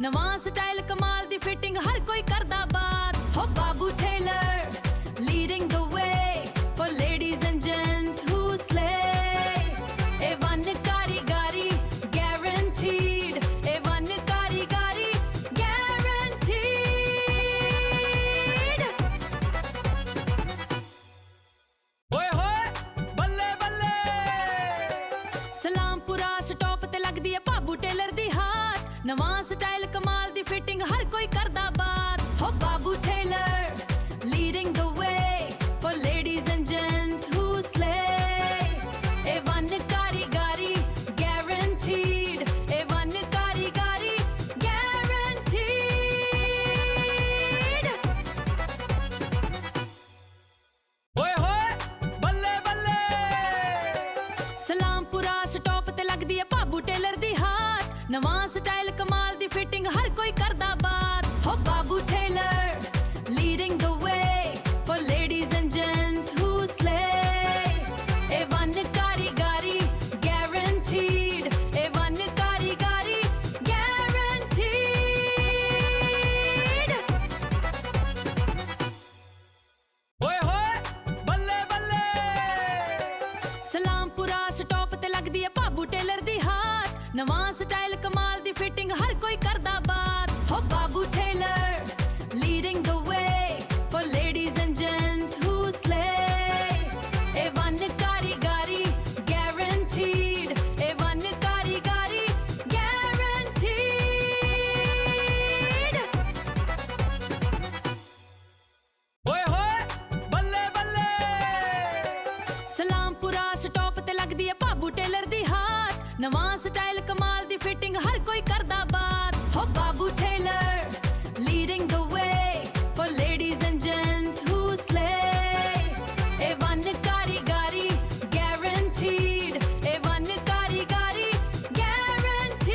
नवां स्टाइल कमाल दी फिटिंग हर कोई करदा बात हो बाबू Taylor leading the way for ladies and gents who slay A1 कारीगरी guaranteed A1 कारीगरी guaranteed ओए होए बल्ले बल्ले सलामपुरा स्टॉप ते लगदी है बाबू टेलर दी हाथ नवां स्टाइल कमाल दी फिटिंग हर कोई करदा बात हो बाबू Taylor leading the way for ladies and gents who slay A1 कारीगरी guaranteed A1 कारीगरी guaranteed ओए होए बल्ले बल्ले सलामपुरा स्टॉप ते लगदी है बाबू टेलर दी हाथ नवां स्टाइल कमाल दी फिटिंग हर कोई करदा बात हो बाबू Taylor leading the way for ladies and gents who slay A1 कारीगरी guaranteed A1 कारीगरी guaranteed ओए होए बल्ले बल्ले सलामपुरा स्टॉप ते लगदी है बाबू टेलर दी हाथ नवां स्टाइल कमाल दी फिटिंग हर कोई करदा बात हो बाबू Taylor leading the way for ladies and gents who slay A1 कारीगरी guaranteed A1 कारीगरी guaranteed ओए होए बल्ले बल्ले सलामपुरा स्टॉप ते लगदी है बाबू टेलर दी हाथ नवां स्टाइल कमाल दी फिटिंग हर कोई करदा बात हो बाबू Taylor leading the way for ladies and gents who slay A1 कारीगरी guaranteed A1 कारीगरी guaranteed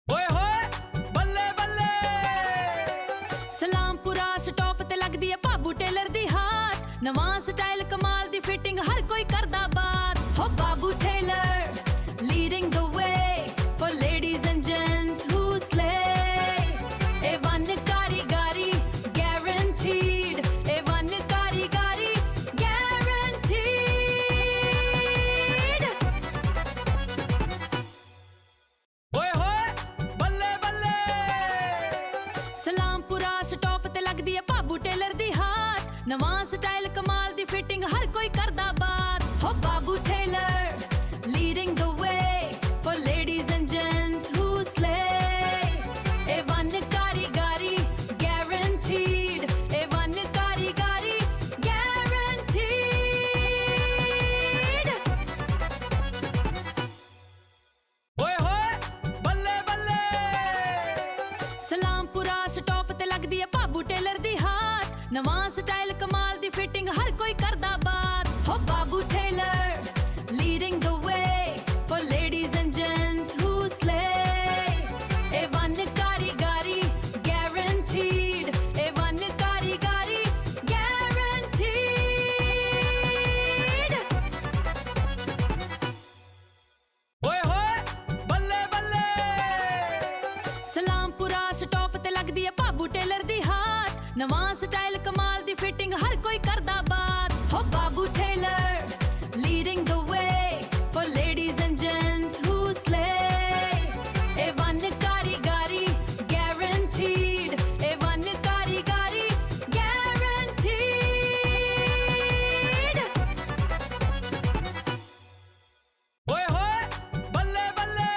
ओए होए बल्ले बल्ले सलामपुरा स्टॉप ते लगदी है बाबू टेलर दी हाथ नवां स्टाइल कमाल दी फिटिंग हर कोई करदा बात हो बाबू Taylor leading the way for ladies and gents who slay A1 कारीगरी guaranteed A1 कारीगरी guaranteed ओए होए बल्ले बल्ले सलामपुरा स्टॉप ते लगदी है बाबू टेलर दी हाथ नवां स्टाइल कमाल दी फिटिंग हर कोई करदा बात हो बाबू Taylor leading the way for ladies and gents who slay A1 कारीगरी guaranteed A1 कारीगरी guaranteed ओए होए बल्ले बल्ले सलामपुरा स्टॉप ते लगदी है बाबू टेलर दी हाथ नवां स्टाइल कमाल दी फिटिंग हर कोई करदा बात हो बाबू Taylor leading the way for ladies and gents who slay A1 कारीगरी guaranteed A1 कारीगरी guaranteed ओए होए बल्ले बल्ले सलामपुरा स्टॉप ते लगदी है बाबू टेलर दी हाथ नवां स्टाइल कमाल दी फिटिंग हर कोई करदा बात हो बाबू Taylor leading the way for ladies and gents who slay A1 कारीगरी guaranteed A1 कारीगरी guaranteed ओए होए बल्ले बल्ले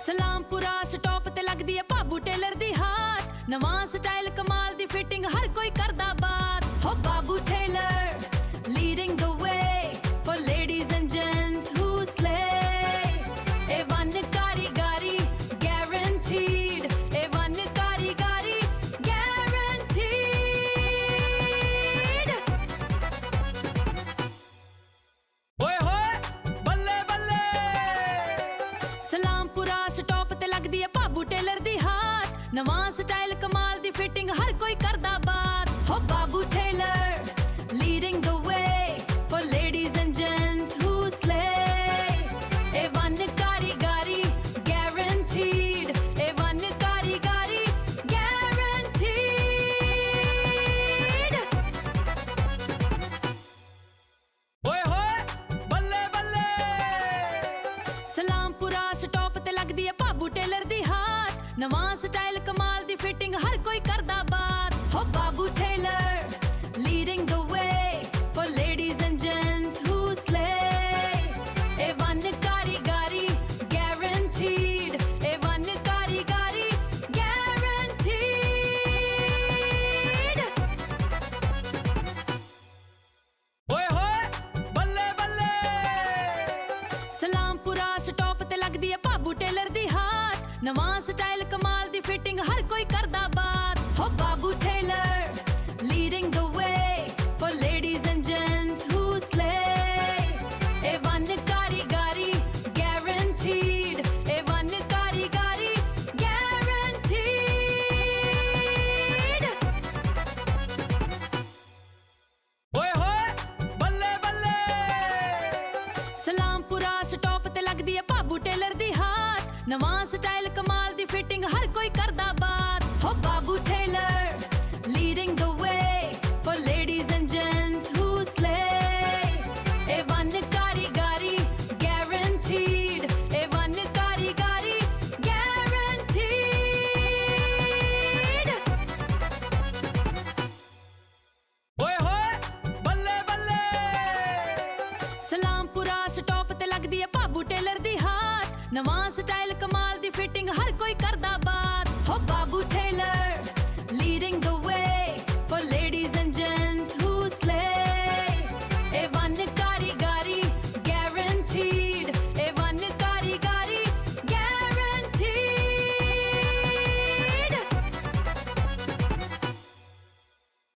सलामपुरा स्टॉप ते लगदी है बाबू टेलर दी हाथ नवां स्टाइल कमाल दी फिटिंग हर कोई करदा बात हो बाबू Taylor leading the way for ladies and gents who slay A1 कारीगरी guaranteed A1 कारीगरी guaranteed ओए होए बल्ले बल्ले सलामपुरा स्टॉप ते लगदी है बाबू टेलर दी हाथ नवां स्टाइल कमाल दी फिटिंग हर कोई करदा बात हो बाबू Taylor leading the way for ladies and gents who slay ਨਵਾਂ ਸਟਾਈਲ ਕਮਾਲ ਦੀ ਫਿਟਿੰਗ ਹਰ ਕੋਈ ਕਰਦਾ ਬਾਤ ਹੋ Babu tailor leading the way for ladies and gents who slay A1 ਕਾਰੀਗਰੀ guaranteed A1 ਕਾਰੀਗਰੀ guaranteed ਓਏ ਹੋਏ ਬੱਲੇ ਬੱਲੇ ਸਲਾਮਪੁਰਾ ਸਟਾਪ ਤੇ ਲੱਗਦੀ ਏ ਬਾਬੂ ਟੇਲਰ ਦੀ ਹਾਟ ਨਵਾਂ ਸਟਾਈਲ ਕਮਾਲ ਦੀ ਫਿਟਿੰਗ ਹਰ ਕੋਈ ਕਰਦਾ ਬਾਤ ਹੋ Babu tailor leading the way for ladies and gents who slay A1 ਕਾਰੀਗਰੀ guaranteed A1 ਕਾਰੀਗਰੀ guaranteed ਓਏ ਹੋਏ ਬੱਲੇ ਬੱਲੇ ਸਲਾਮਪੁਰਾ ਸਟਾਪ ਤੇ ਲੱਗਦੀ ਏ ਬਾਬੂ ਟੇਲਰ ਦੀ ਹਾਟ ਨਵਾਂ ਸਟਾਈਲ ਕਮਾਲ ਦੀ ਫਿਟਿੰਗ ਹਰ ਕੋਈ ਕਰਦਾ ਬਾਤ ਹੋ Babu tailor leading the way for ladies and gents who slay A1 ਕਾਰੀਗਰੀ guaranteed A1 ਕਾਰੀਗਰੀ guaranteed ਓਏ ਹੋਏ ਬੱਲੇ ਬੱਲੇ ਸਲਾਮਪੁਰਾ ਸਟਾਪ ਤੇ ਲੱਗਦੀ ਏ ਬਾਬੂ ਟੇਲਰ ਦੀ ਹਾਟ ਨਵਾਂ ਸਟਾਈਲ ਕਮਾਲ ਦੀ ਫਿਟਿੰਗ ਹਰ ਕੋਈ ਕਰਦਾ ਬਾਤ ਹੋ Babu tailor leading the way for ladies and gents who slay A1 ਕਾਰੀਗਰੀ guaranteed A1 ਕਾਰੀਗਰੀ guaranteed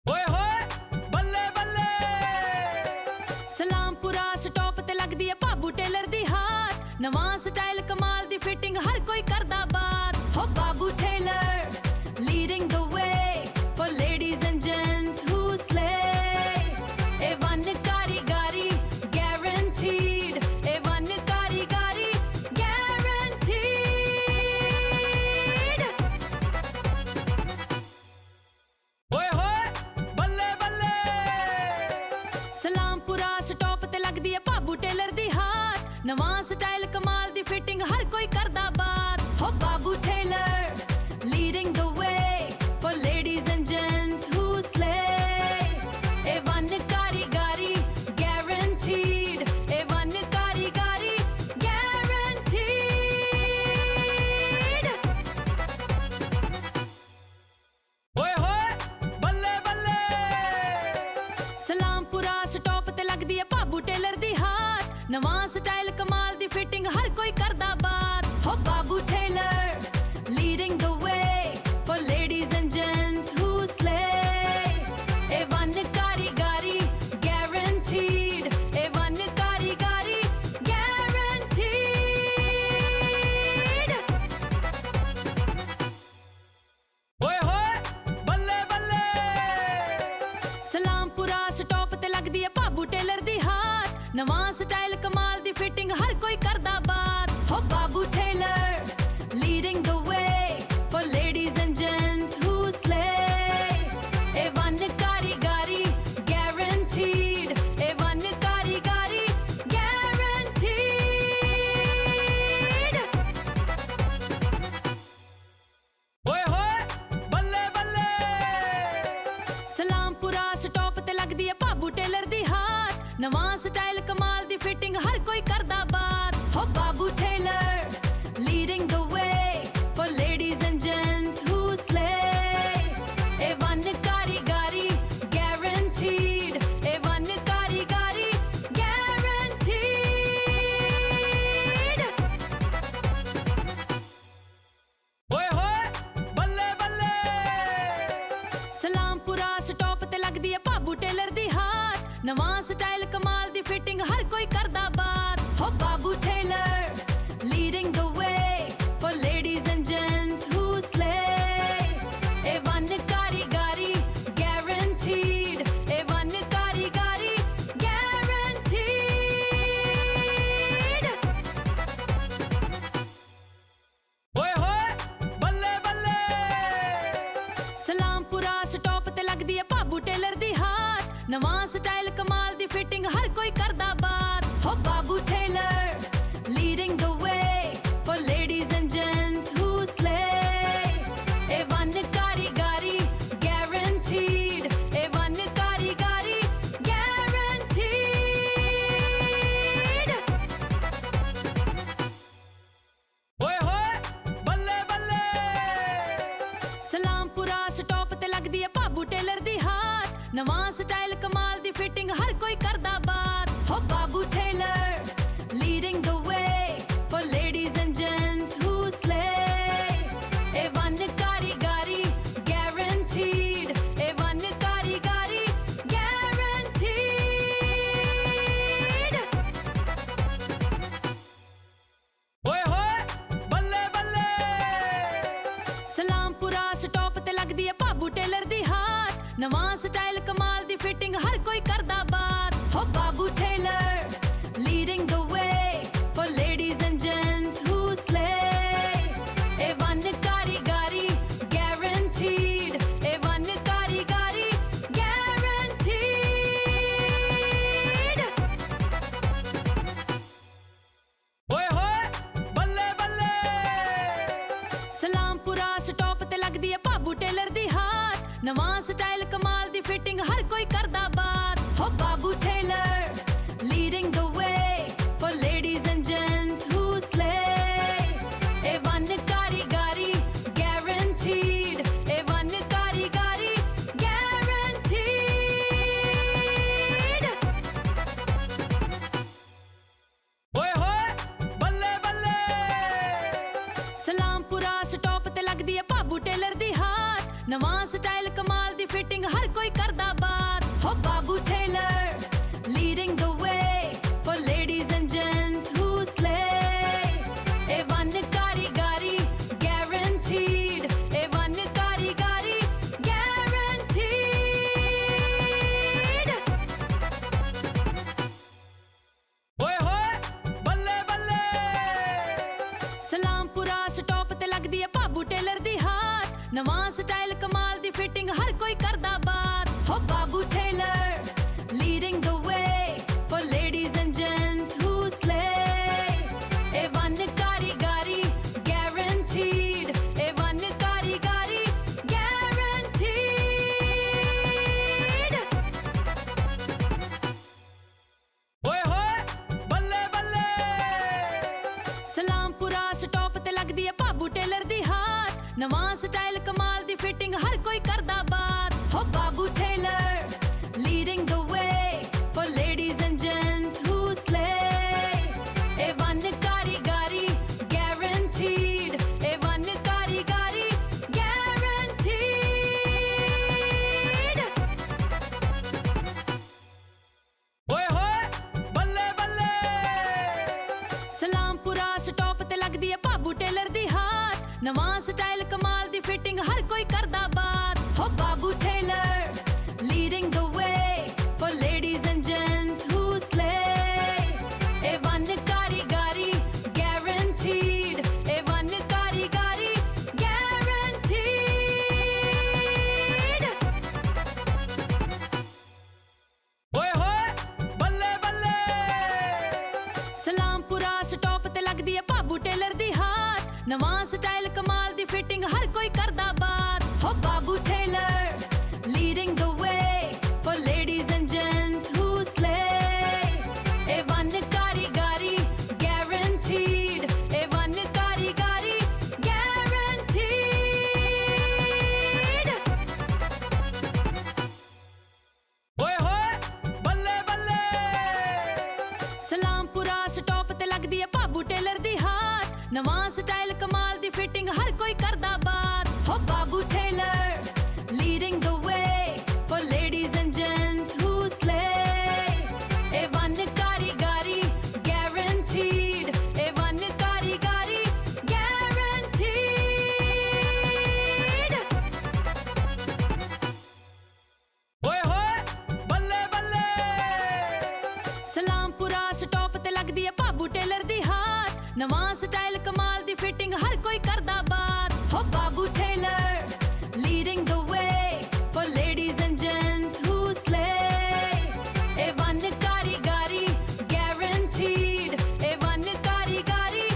ਓਏ ਹੋਏ ਬੱਲੇ ਬੱਲੇ ਸਲਾਮਪੁਰਾ ਸਟਾਪ ਤੇ ਲੱਗਦੀ ਏ ਬਾਬੂ ਟੇਲਰ ਦੀ ਹਾਟ ਨਵਾਂ ਸਟਾਈਲ ਕਮਾਲ ਦੀ ਫਿਟਿੰਗ ਹਰ ਕੋਈ ਕਰਦਾ ਬਾਤ ਹੋ Babu tailor leading the way for ladies and gents who slay A1 ਕਾਰੀਗਰੀ guaranteed A1 ਕਾਰੀਗਰੀ guaranteed ਓਏ ਹੋਏ ਬੱਲੇ ਬੱਲੇ ਸਲਾਮਪੁਰਾ ਸਟਾਪ ਤੇ ਲੱਗਦੀ ਏ ਬਾਬੂ ਟੇਲਰ ਦੀ ਹਾਟ ਨਵਾਂ ਸਟਾਈਲ ਕਮਾਲ ਦੀ ਫਿਟਿੰਗ ਹਰ ਕੋਈ ਕਰਦਾ ਬਾਤ ਹੋ Babu tailor leading the way for ladies and gents who slay A1 ਕਾਰੀਗਰੀ guaranteed A1 ਕਾਰੀਗਰੀ guaranteed ਓਏ ਹੋਏ ਬੱਲੇ ਬੱਲੇ ਸਲਾਮਪੁਰਾ ਸਟਾਪ ਤੇ ਲੱਗਦੀ ਏ ਬਾਬੂ ਟੇਲਰ ਦੀ ਹਾਟ ਨਵਾਂ ਸਟਾਈਲ ਕਮਾਲ ਦੀ ਫਿਟਿੰਗ ਹਰ ਕੋਈ ਕਰਦਾ ਬਾਤ ਹੋ Babu tailor leading the way for ladies and gents who slay A1 ਕਾਰੀਗਰੀ guaranteed A1 ਕਾਰੀਗਰੀ guaranteed ਓਏ ਹੋਏ ਬੱਲੇ ਬੱਲੇ ਸਲਾਮਪੁਰਾ ਸਟਾਪ ਤੇ ਲੱਗਦੀ ਏ ਬਾਬੂ ਟੇਲਰ ਦੀ ਹਾਟ ਨਵਾਂ ਸਟਾਈਲ ਕਮਾਲ ਦੀ ਫਿਟਿੰਗ ਹਰ ਕੋਈ ਕਰਦਾ ਬਾਤ ਹੋ Babu tailor leading the way for ladies and gents who slay A1 ਕਾਰੀਗਰੀ guaranteed A1 ਕਾਰੀਗਰੀ guaranteed ਓਏ ਹੋਏ ਬੱਲੇ ਬੱਲੇ ਸਲਾਮਪੁਰਾ ਸਟਾਪ ਤੇ ਲੱਗਦੀ ਏ ਬਾਬੂ ਟੇਲਰ ਦੀ ਹਾਟ ਨਵਾਂ ਸਟਾਈਲ ਕਮਾਲ ਦੀ ਫਿਟਿੰਗ ਹਰ ਕੋਈ ਕਰਦਾ ਬਾਤ ਹੋ Babu tailor leading the way for ladies and gents who slay A1 ਕਾਰੀਗਰੀ guaranteed A1 ਕਾਰੀਗਰੀ guaranteed ਓਏ ਹੋਏ ਬੱਲੇ ਬੱਲੇ ਸਲਾਮਪੁਰਾ ਸਟਾਪ ਤੇ ਲੱਗਦੀ ਏ ਬਾਬੂ ਟੇਲਰ ਦੀ ਹਾਟ ਨਵਾਂ ਸਟਾਈਲ ਕਮਾਲ ਦੀ ਫਿਟਿੰਗ ਹਰ ਕੋਈ ਕਰਦਾ ਬਾਤ ਹੋ Babu tailor leading the way for ladies and gents who slay A1 ਕਾਰੀਗਰੀ guaranteed A1 ਕਾਰੀਗਰੀ guaranteed ਓਏ ਹੋਏ ਬੱਲੇ ਬੱਲੇ ਸਲਾਮਪੁਰਾ ਸਟਾਪ ਤੇ ਲੱਗਦੀ ਏ ਬਾਬੂ ਟੇਲਰ ਦੀ ਹਾਟ ਨਵਾਂ ਸਟਾਈਲ ਕਮਾਲ ਦੀ ਫਿਟਿੰਗ ਹਰ ਕੋਈ ਕਰਦਾ ਬਾਤ ਹੋ ਬਾਬੂ ਟੇਲਰ ਲੀਡਿੰਗ ਟੇਲਰ ਦੀ ਹਾਥ ਨਵਾਂ ਸਟਾਈਲ ਕਮਾਲ ਦੀ ਫਿਟਿੰਗ ਹਰ ਕੋਈ ਕਰਦਾ ਬਾਤ ਹੋ Babu tailor leading the way for ladies and gents who slay ਇਹ ਵਨ ਕਾਰੀਗਰੀ guaranteed ਇਹ ਵਨ ਕਾਰੀਗਰੀ guaranteed ਓਏ ਹੋਏ ਬੱਲੇ ਬੱਲੇ ਸਲਾਮਪੁਰਾ ਸਟਾਪ ਤੇ ਲੱਗਦੀ ਹੈ ਬਾਬੂ ਟੇਲਰ ਦੀ ਹਾਥ ਨਵਾਂ ਸਟਾਈਲ ਕਮਾਲ ਦੀ ਫਿਟਿੰਗ ਹਰ ਕੋਈ ਕਰਦਾ ਬਾਤ ਹੋ Babu tailor leading the way for ladies and gents who slay ਇਹ ਵਨ ਕਾਰੀਗਰੀ guaranteed ਇਹ ਵਨ ਕਾਰੀਗਰੀ guaranteed ਓਏ ਹੋਏ ਬੱਲੇ ਬੱਲੇ ਸਲਾਮਪੁਰਾ ਸਟਾਪ ਤੇ ਲੱਗਦੀ ਹੈ ਬਾਬੂ ਟੇਲਰ ਦੀ ਹਾਥ ਨਵਾਂ ਸਟਾਈਲ ਕਮਾਲ ਦੀ ਫਿਟਿੰਗ ਹਰ ਕੋਈ ਕਰਦਾ ਬਾਤ ਹੋ Babu tailor leading the way for ladies and gents who slay ਇਹ ਵਨ ਕਾਰੀਗਰੀ guaranteed ਇਹ ਵਨ ਕਾਰੀਗਰੀ guaranteed ਓਏ ਹੋਏ ਬੱਲੇ ਬੱਲੇ ਸਲਾਮਪੁਰਾ ਸਟਾਪ ਤੇ ਲੱਗਦੀ ਹੈ ਬਾਬੂ ਟੇਲਰ ਦੀ ਹਾਥ ਨਵਾਂ ਸਟਾਈਲ ਕਮਾਲ ਦੀ ਫਿਟਿੰਗ ਹਰ ਕੋਈ ਕਰਦਾ ਬਾਤ ਹੋ Babu tailor leading the way for ladies and gents who slay ਇਹ ਵਨ ਕਾਰੀਗਰੀ guaranteed ਇਹ ਵਨ ਕਾਰੀਗਰੀ guaranteed ਓਏ ਹੋਏ ਬੱਲੇ ਬੱਲੇ ਸਲਾਮਪੁਰਾ ਸਟਾਪ ਤੇ ਲੱਗਦੀ ਹੈ ਬਾਬੂ ਟੇਲਰ ਦੀ ਹਾਥ ਨਵਾਂ ਸਟਾਈਲ ਕਮਾਲ ਦੀ ਫਿਟਿੰਗ ਹਰ ਕੋਈ ਕਰਦਾ ਬਾਤ ਹੋ Babu tailor leading the way for ladies and gents who slay ਇਹ ਵਨ ਕਾਰੀਗਰੀ guaranteed ਇਹ ਵਨ ਕਾਰੀਗਰੀ guaranteed ਓਏ ਹੋਏ ਬੱਲੇ ਬੱਲੇ ਸਲਾਮਪੁਰਾ ਸਟਾਪ ਤੇ ਲੱਗਦੀ ਹੈ ਬਾਬੂ ਟੇਲਰ ਦੀ ਹਾਥ ਨਵਾਂ ਸਟਾਈਲ ਕਮਾਲ ਦੀ ਫਿਟਿੰਗ ਹਰ ਕੋਈ ਕਰਦਾ ਬਾਤ ਹੋ Babu tailor leading the way for ladies and gents who slay ਇਹ ਵਨ ਕਾਰੀਗਰੀ guaranteed ਇਹ ਵਨ ਕਾਰੀਗਰੀ guaranteed ਓਏ ਹੋਏ ਬੱਲੇ ਬੱਲੇ ਸਲਾਮਪੁਰਾ ਸਟਾਪ ਤੇ ਲੱਗਦੀ ਹੈ ਬਾਬੂ ਟੇਲਰ ਦੀ ਹਾਥ ਨਵਾਂ ਸਟਾਈਲ ਕਮਾਲ ਦੀ ਫਿਟਿੰਗ ਹਰ ਕੋਈ ਕਰਦਾ ਬਾਤ ਹੋ Babu tailor leading the way for ladies and gents who slay ਇਹ ਵਨ ਕਾਰੀਗਰੀ guaranteed ਇਹ ਵਨ ਕਾਰੀਗਰੀ guaranteed ਓਏ ਹੋਏ ਬੱਲੇ ਬੱਲੇ ਸਲਾਮਪੁਰਾ ਸਟਾਪ ਤੇ ਲੱਗਦੀ ਹੈ ਬਾਬੂ ਟੇਲਰ ਦੀ ਹਾਥ ਨਵਾਂ ਸਟਾਈਲ ਕਮਾਲ ਦੀ ਫਿਟਿੰਗ ਹਰ ਕੋਈ ਕਰਦਾ ਬਾਤ ਹੋ Babu tailor leading the way for ladies and gents who slay ਇਹ ਵਨ ਕਾਰੀਗਰੀ guaranteed ਇਹ ਵਨ ਕਾਰੀਗਰੀ guaranteed ਓਏ ਹੋਏ ਬੱਲੇ ਬੱਲੇ ਸਲਾਮਪੁਰਾ ਸਟਾਪ ਤੇ ਲੱਗਦੀ ਹੈ ਬਾਬੂ ਟੇਲਰ ਦੀ ਹਾਥ ਨਵਾਂ ਸਟਾਈਲ ਕਮਾਲ ਦੀ ਫਿਟਿੰਗ ਹਰ ਕੋਈ ਕਰਦਾ ਬਾਤ ਹੋ Babu tailor leading the way for ladies and gents who slay ਇਹ ਵਨ ਕਾਰੀਗਰੀ guaranteed ਇਹ ਵਨ ਕਾਰੀਗਰੀ guaranteed ਓਏ ਹੋਏ ਬੱਲੇ ਬੱਲੇ ਸਲਾਮਪੁਰਾ ਸਟਾਪ ਤੇ ਲੱਗਦੀ ਹੈ ਬਾਬੂ ਟੇਲਰ ਦੀ ਹਾਥ ਨਵਾਂ ਸਟਾਈਲ ਕਮਾਲ ਦੀ ਫਿਟਿੰਗ ਹਰ ਕੋਈ ਕਰਦਾ ਬਾਤ ਹੋ Babu tailor leading the way for ladies and gents who slay ਇਹ ਵਨ ਕਾਰੀਗਰੀ guaranteed ਇਹ ਵਨ ਕਾਰੀਗਰੀ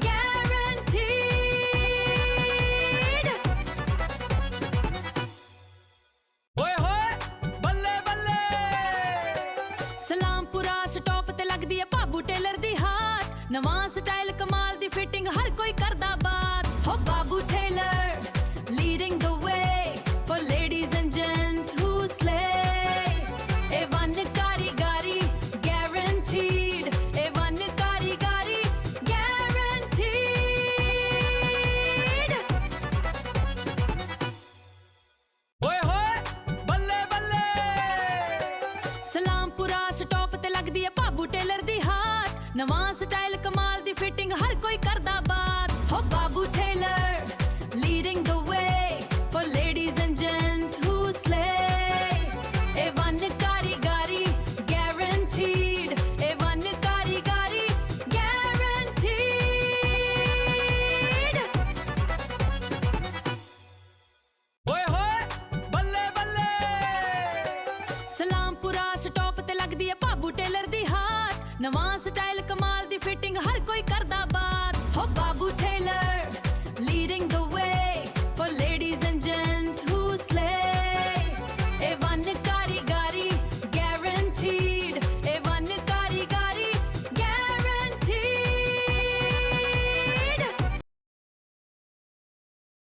guaranteed ਓਏ ਹੋਏ ਬੱਲੇ ਬੱਲੇ ਸਲਾਮਪੁਰਾ ਸਟਾਪ ਤੇ ਲੱਗਦੀ ਹੈ ਬਾਬੂ ਟੇਲਰ ਦੀ ਹਾਥ ਨਵਾਂ ਸਟਾਈਲ ਕਮਾਲ ਦੀ ਫਿਟਿੰਗ ਹਰ ਕੋਈ ਕਰਦਾ ਬਾਤ ਹੋ Babu tailor leading the way for ladies and gents ਨਵਾਂ ਸਟਾਈਲ ਕਮਾਲ ਦੀ ਫਿਟਿੰਗ ਹਰ ਕੋਈ ਕਰਦਾ ਬਾਤ ਹੋ ਬਾਬੂ ਠੇਲਰ